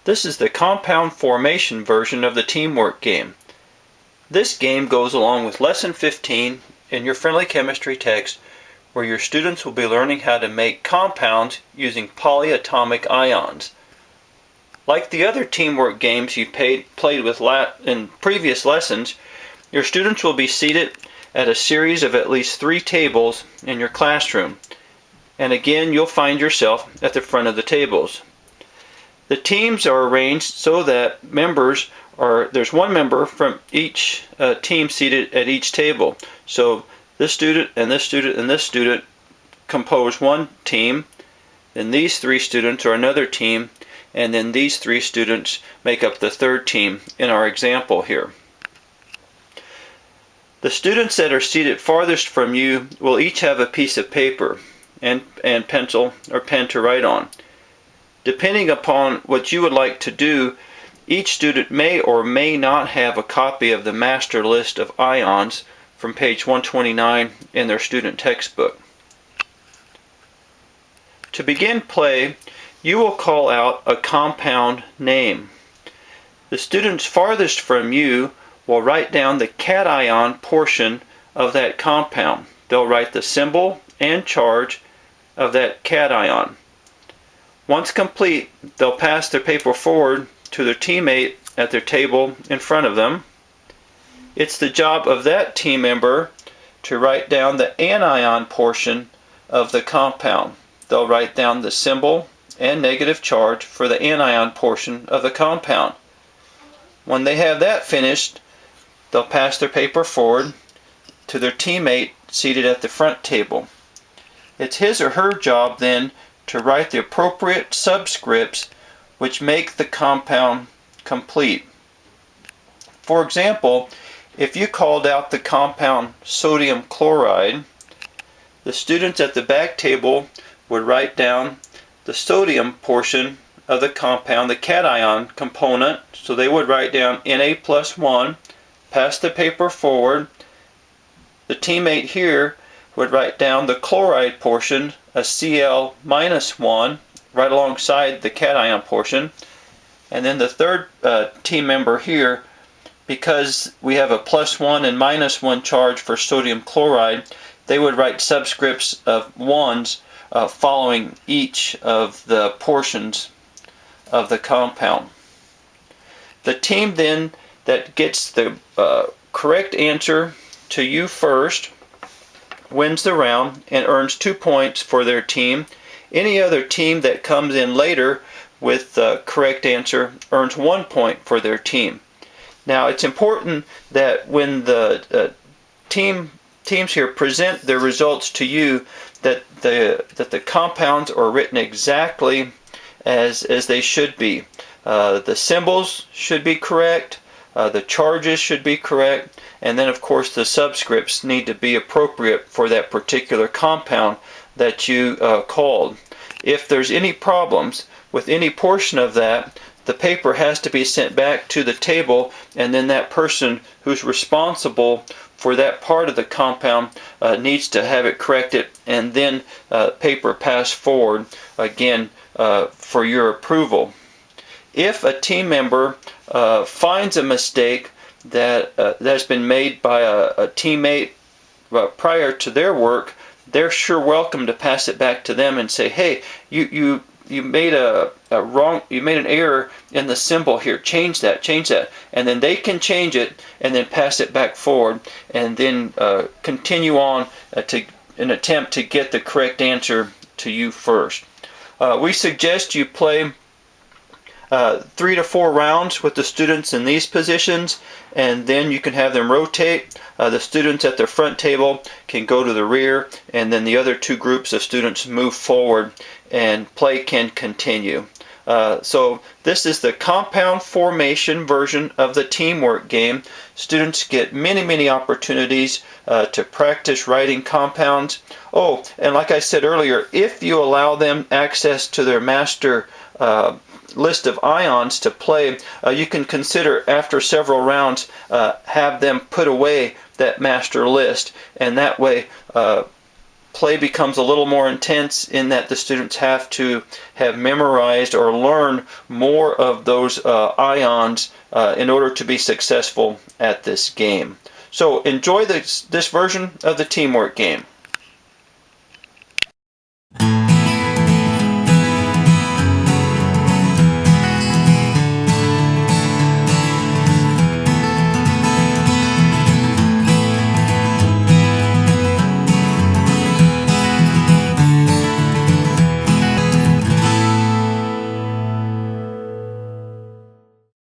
This is the compound formation version of the teamwork game. This game goes along with Lesson 15 in your friendly chemistry text, where your students will be learning how to make compounds using polyatomic ions. Like the other teamwork games you played with in previous lessons, your students will be seated at a series of at least 3 tables in your classroom. And again, you'll find yourself at the front of the tables. The teams are arranged so that there's one member from each team seated at each table. So this student and this student and this student compose one team, then these 3 students are another team, and then these 3 students make up the third team in our example here. The students that are seated farthest from you will each have a piece of paper and pencil or pen to write on. Depending upon what you would like to do, each student may or may not have a copy of the master list of ions from page 129 in their student textbook. To begin play, you will call out a compound name. The students farthest from you will write down the cation portion of that compound. They'll write the symbol and charge of that cation. Once complete, they'll pass their paper forward to their teammate at their table in front of them. It's the job of that team member to write down the anion portion of the compound. They'll write down the symbol and negative charge for the anion portion of the compound. When they have that finished, they'll pass their paper forward to their teammate seated at the front table. It's his or her job then to write the appropriate subscripts which make the compound complete. For example, if you called out the compound sodium chloride, the students at the back table would write down the sodium portion of the compound, the cation component, so they would write down Na+1, pass the paper forward. The teammate here would write down the chloride portion, a Cl-1, right alongside the cation portion. And then the third team member here, because we have a +1 and -1 charge for sodium chloride, they would write subscripts of 1s following each of the portions of the compound. The team then that gets the correct answer to you first wins the round and earns 2 points for their team. Any other team that comes in later with the correct answer earns 1 point for their team. Now it's important that when the teams here present their results to you, that the compounds are written exactly as they should be. The symbols should be correct, the charges should be correct, and then of course the subscripts need to be appropriate for that particular compound that you called. If there's any problems with any portion of that, the paper has to be sent back to the table, and then that person who's responsible for that part of the compound needs to have it corrected, and then paper passed forward again for your approval. If a team member finds a mistake that's been made by a teammate prior to their work, they're sure welcome to pass it back to them and say, hey, you made you made an error in the symbol here, change that, and then they can change it and then pass it back forward, and then continue on to an attempt to get the correct answer to you first. We suggest you play 3 to 4 rounds with the students in these positions, and then you can have them rotate. The students at the front table can go to the rear, and then the other 2 groups of students move forward, and play can continue. So this is the compound formation version of the teamwork game. Students get many opportunities to practice writing compounds. Oh, and like I said earlier, if you allow them access to their master list of ions to play, you can consider after several rounds have them put away that master list, and that way play becomes a little more intense in that the students have to have memorized or learn more of those ions in order to be successful at this game. So enjoy this version of the teamwork game.